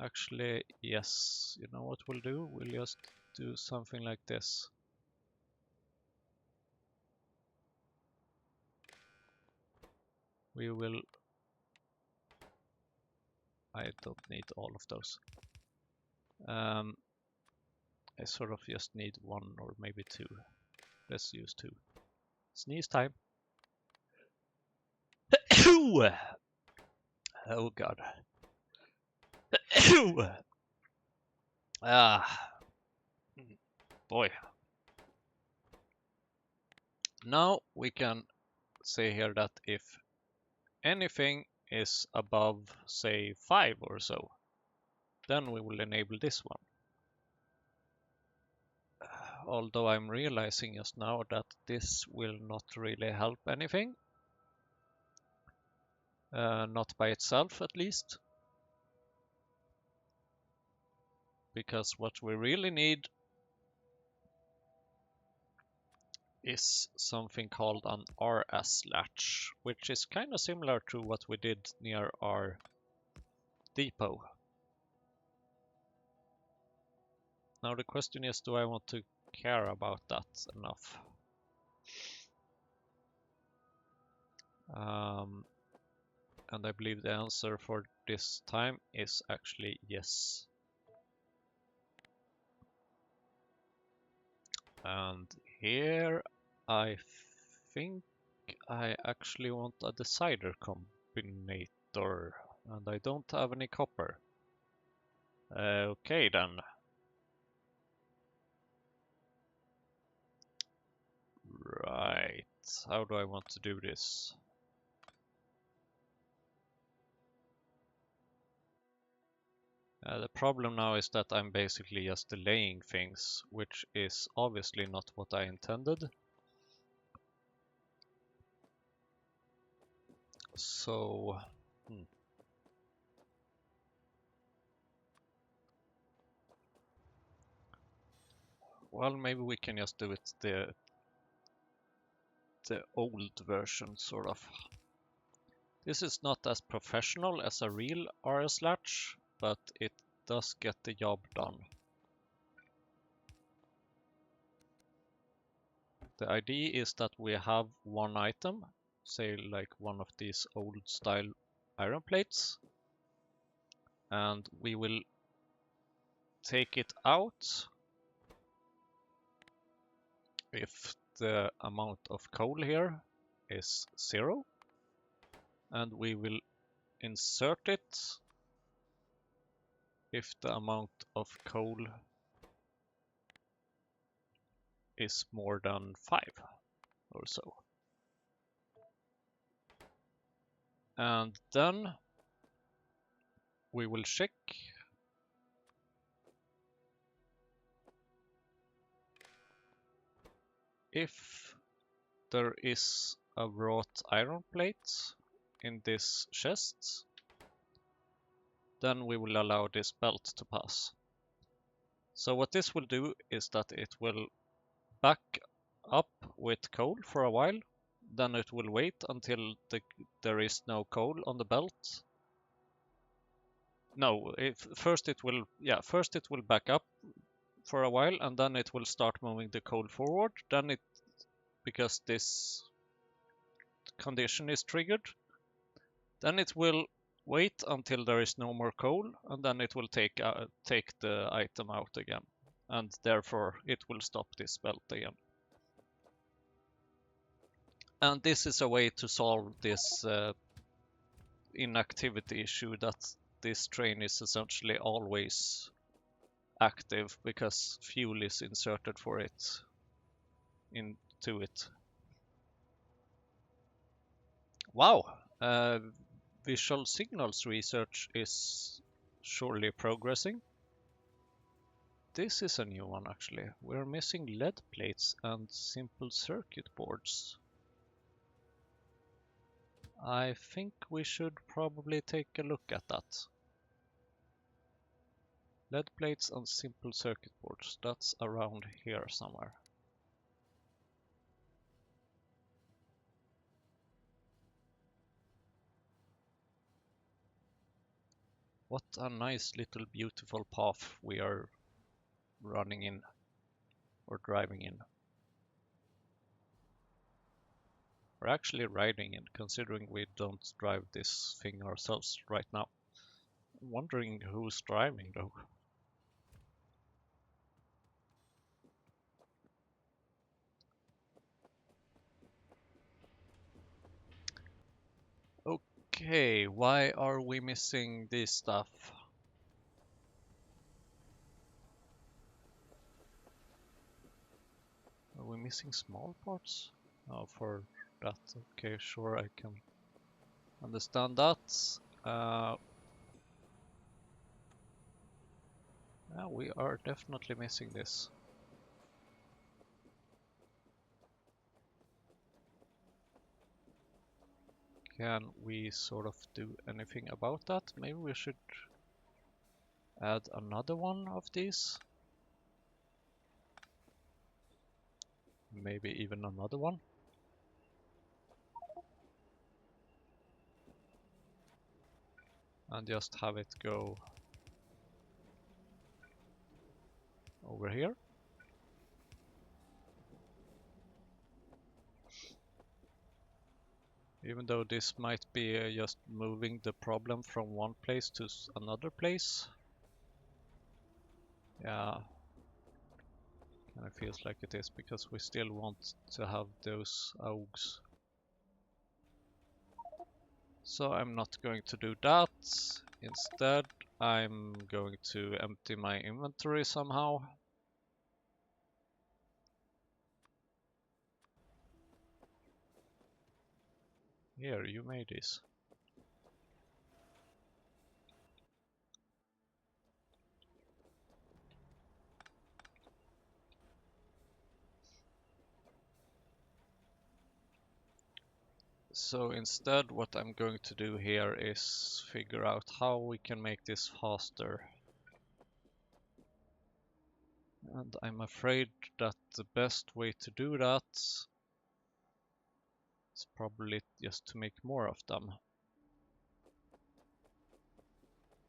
Actually, yes. You know what we'll do? We'll just do something like this. We will... I don't need all of those. I sort of just need one or maybe two. Let's use two. Sneeze time. Oh god. Ah, boy. Now we can say here that if anything is above, say, 5 or so, then we will enable this one. Although I'm realizing just now that this will not really help anything. Not by itself, at least. Because what we really need is something called an RS latch, which is kind of similar to what we did near our depot. Now the question is, do I want to care about that enough? And I believe the answer for this time is actually yes. And here I think I actually want a decider combinator, and I don't have any copper. Okay then. Right, how do I want to do this? The problem now is that I'm basically just delaying things, which is obviously not what I intended. So, well, maybe we can just do it the old version, sort of. This is not as professional as a real RS latch, but it does get the job done. The idea is that we have one item, say like one of these old style iron plates, and we will take it out if the amount of coal here is 0, and we will insert it if the amount of coal is more than 5 or so. And then we will check if there is a wrought iron plate in this chest, then we will allow this belt to pass. So what this will do is that it will back up with coal for a while, then it will wait until there is no coal on the belt. No, first it will back up for a while, and then it will start moving the coal forward. Then because this condition is triggered, then it will wait until there is no more coal, and then it will take the item out again, and therefore it will stop this belt again. And this is a way to solve this inactivity issue, that this train is essentially always active because fuel is inserted for it into it. Wow, visual signals research is surely progressing. This is a new one actually. We're missing lead plates and simple circuit boards. I think we should probably take a look at that. Lead plates and simple circuit boards, that's around here somewhere. What a nice little beautiful path we are running in, or driving in. We're actually riding in, considering we don't drive this thing ourselves right now. I'm wondering who's driving though. Okay, why are we missing this stuff? Are we missing small parts? Oh, for that. Okay, sure, I can understand that. Yeah, we are definitely missing this. Can we sort of do anything about that? Maybe we should add another one of these. Maybe even another one. And just have it go over here. Even though this might be just moving the problem from one place to another place. Yeah, kind of feels like it is, because we still want to have those augs. So I'm not going to do that. Instead, I'm going to empty my inventory somehow. Here, you made this. So instead, what I'm going to do here is figure out how we can make this faster. And I'm afraid that the best way to do that is probably just to make more of them.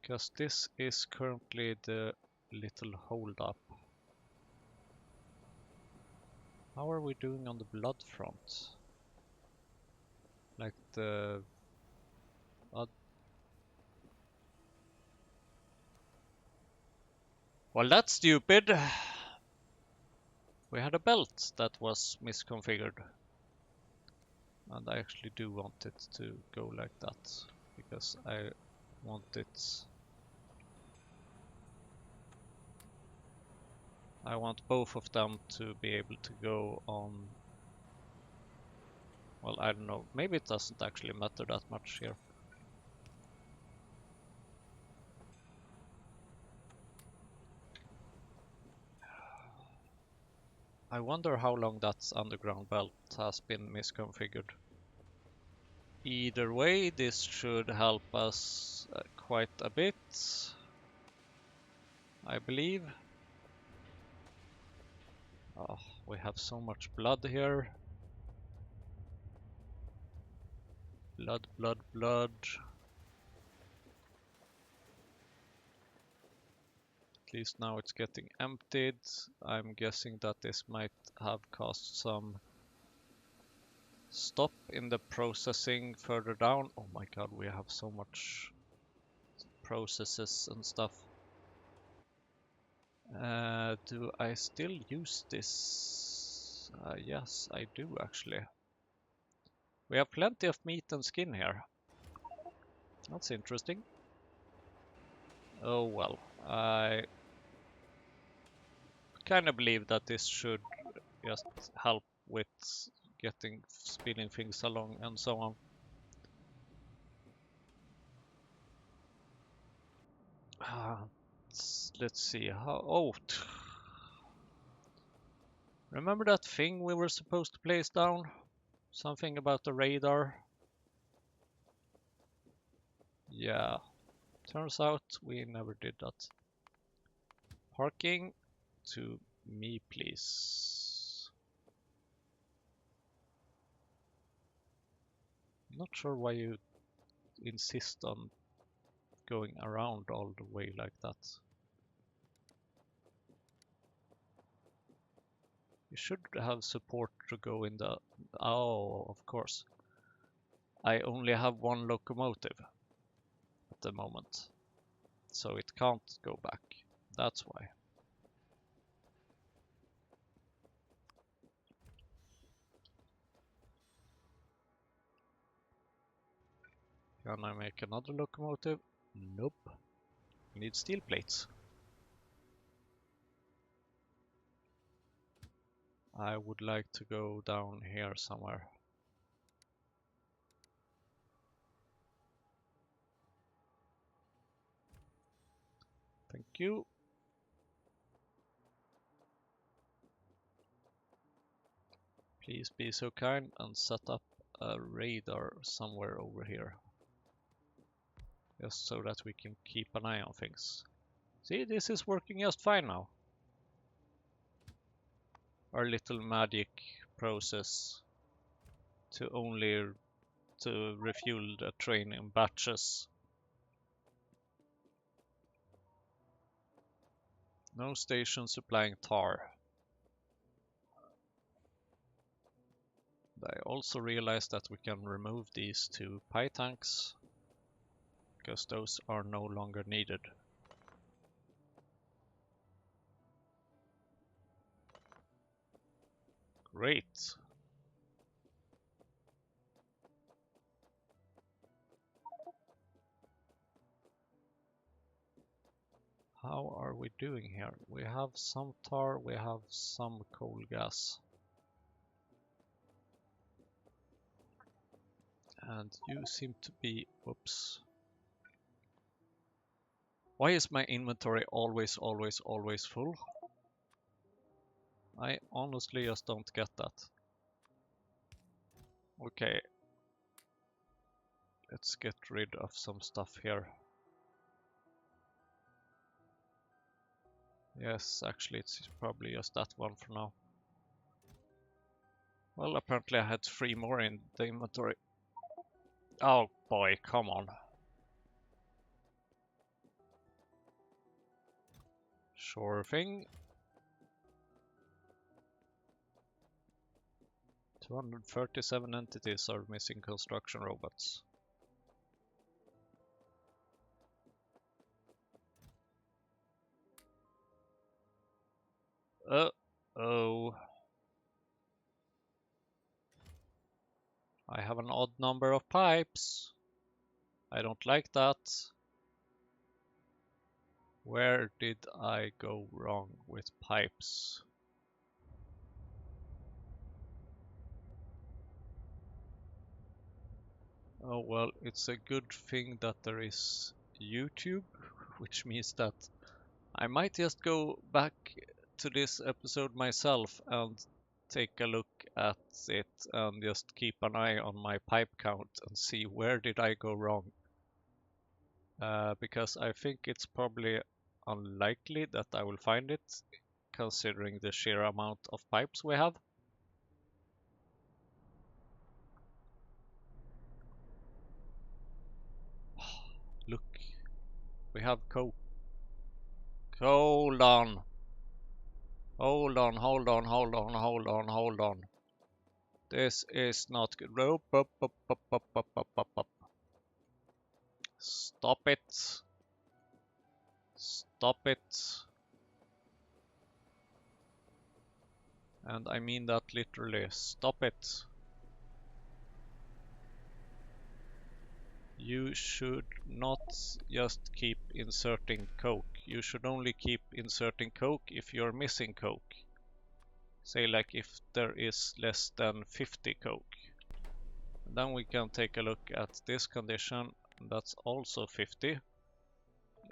Because this is currently the little hold up. How are we doing on the blood front? Like the... Well, that's stupid. We had a belt that was misconfigured. And I actually do want it to go like that, because I want it... I want both of them to be able to go on... Well, I don't know, maybe it doesn't actually matter that much here. I wonder how long that underground belt has been misconfigured. Either way, this should help us quite a bit, I believe. Oh, we have so much blood here. Blood, blood, blood. At least now it's getting emptied. I'm guessing that this might have caused some stop in the processing further down. Oh my god, we have so much processes and stuff. Do I still use this? Yes, I do actually. We have plenty of meat and skin here. That's interesting. Oh well, I kind of believe that this should just help with getting spinning things along and so on. Let's see how. Oh, remember that thing we were supposed to place down? Something about the radar. Yeah, turns out we never did that. Parking to me, please. Not sure why you insist on going around all the way like that. You should have support to go in the... Oh, of course. I only have one locomotive at the moment, so it can't go back. That's why. Can I make another locomotive? Nope. I need steel plates. I would like to go down here somewhere. Thank you. Please be so kind and set up a radar somewhere over here. Just so that we can keep an eye on things. See, this is working just fine now. Our little magic process to refuel the train in batches. No station supplying tar. I also realized that we can remove these two pie tanks, because those are no longer needed. Great. How are we doing here? We have some tar, we have some coal gas. And you seem to be... Whoops. Why is my inventory always full? I honestly just don't get that. Okay. Let's get rid of some stuff here. Yes, actually it's probably just that one for now. Well, apparently I had 3 more in the inventory. Oh boy, come on. Sure thing. 237 entities are missing construction robots. Uh-oh. I have an odd number of pipes. I don't like that. Where did I go wrong with pipes? Oh well, it's a good thing that there is YouTube, which means that I might just go back to this episode myself and take a look at it and just keep an eye on my pipe count and see where did I go wrong. Because I think it's probably unlikely that I will find it, considering the sheer amount of pipes we have. Look, we have coke. Hold on. Hold on, hold on, hold on, hold on, hold on. This is not good. Up, up, up, up, up, up, up, up, up. Stop it. Stop it. And I mean that literally. Stop it. You should not just keep inserting coke. You should only keep inserting coke if you're missing coke. Say like if there is less than 50 coke. And then we can take a look at this condition. That's also 50. I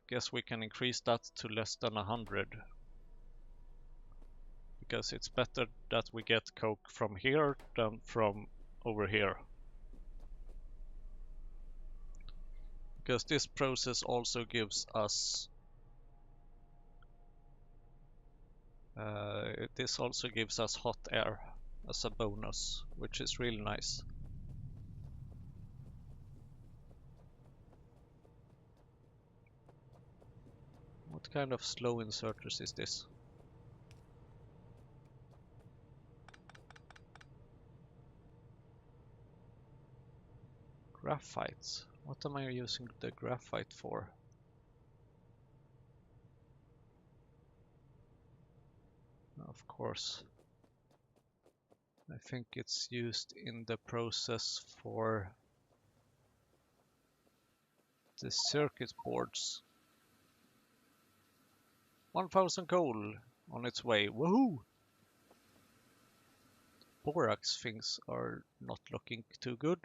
guess we can increase that to less than 100. Because it's better that we get coke from here than from over here. Because this process also gives us hot air as a bonus, which is really nice. What kind of slow inserters is this? Graphite. What am I using the graphite for? Of course. I think it's used in the process for the circuit boards. 1000 coal on its way. Woohoo! Borax things are not looking too good.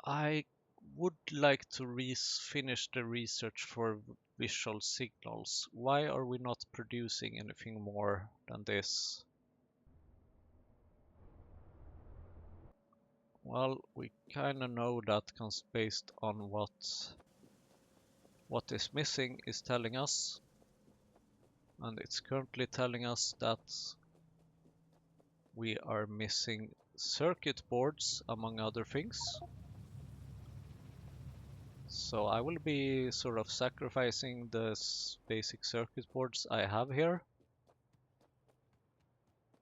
I would like to finish the research for visual signals. Why are we not producing anything more than this? Well, we kinda know that based on what is missing is telling us. And it's currently telling us that we are missing circuit boards, among other things. So I will be sort of sacrificing the basic circuit boards I have here,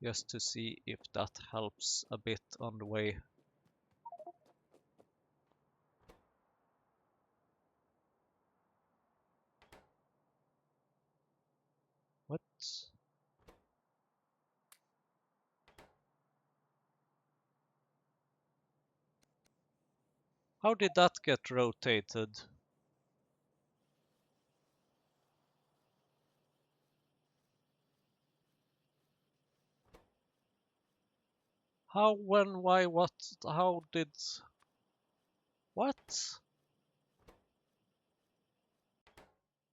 just to see if that helps a bit on the way. What? How did that get rotated? How, when, why, what, how did... What?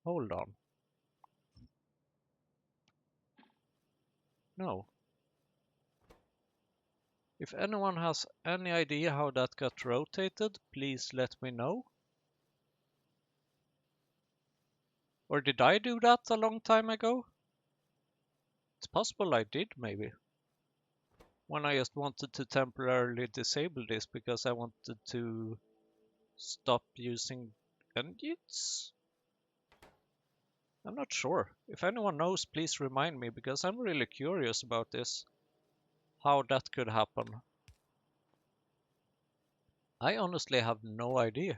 Hold on. No. If anyone has any idea how that got rotated, please let me know. Or did I do that a long time ago? It's possible I did, maybe. When I just wanted to temporarily disable this because I wanted to stop using engines? I'm not sure. If anyone knows, please remind me, because I'm really curious about this. How that could happen. I honestly have no idea.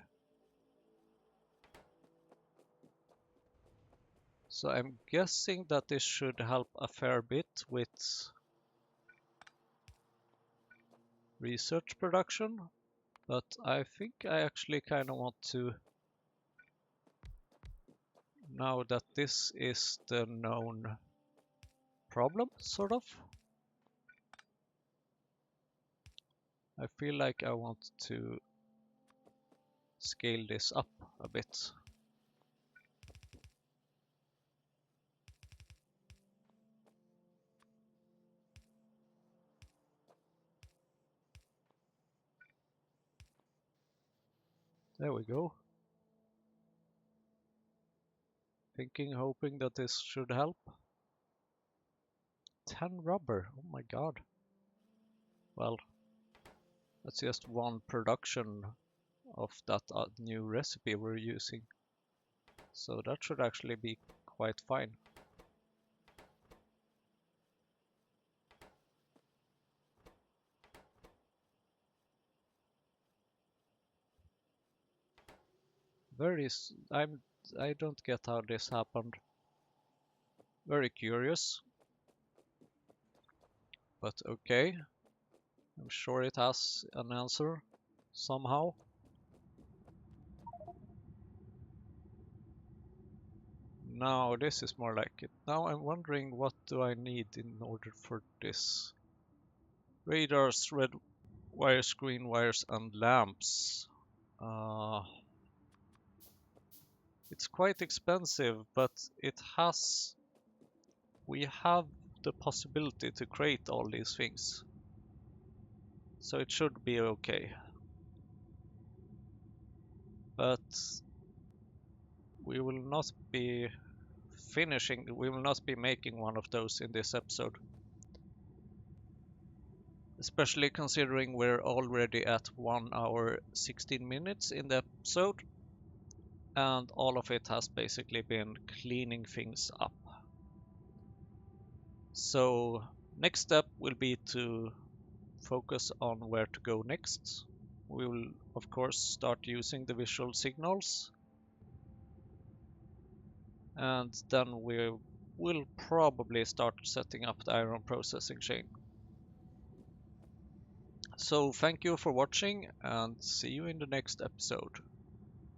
So I'm guessing that this should help a fair bit with research production, but I think I actually kind of want to, now that this is the known problem, sort of, I feel like I want to scale this up a bit. There we go. Hoping that this should help. 10 rubber, oh my god. Well, that's just one production of that new recipe we're using. So that should actually be quite fine. I don't get how this happened. Very curious. But okay. I'm sure it has an answer somehow. Now this is more like it. Now I'm wondering, what do I need in order for this? Radars, red wires, green wires, and lamps. It's quite expensive, but we have the possibility to create all these things. So it should be okay. But we will not be making one of those in this episode. Especially considering we're already at 1 hour 16 minutes in the episode, and all of it has basically been cleaning things up. So next step will be to focus on where to go next. We will of course start using the visual signals, and then we will probably start setting up the iron processing chain. So thank you for watching, and see you in the next episode.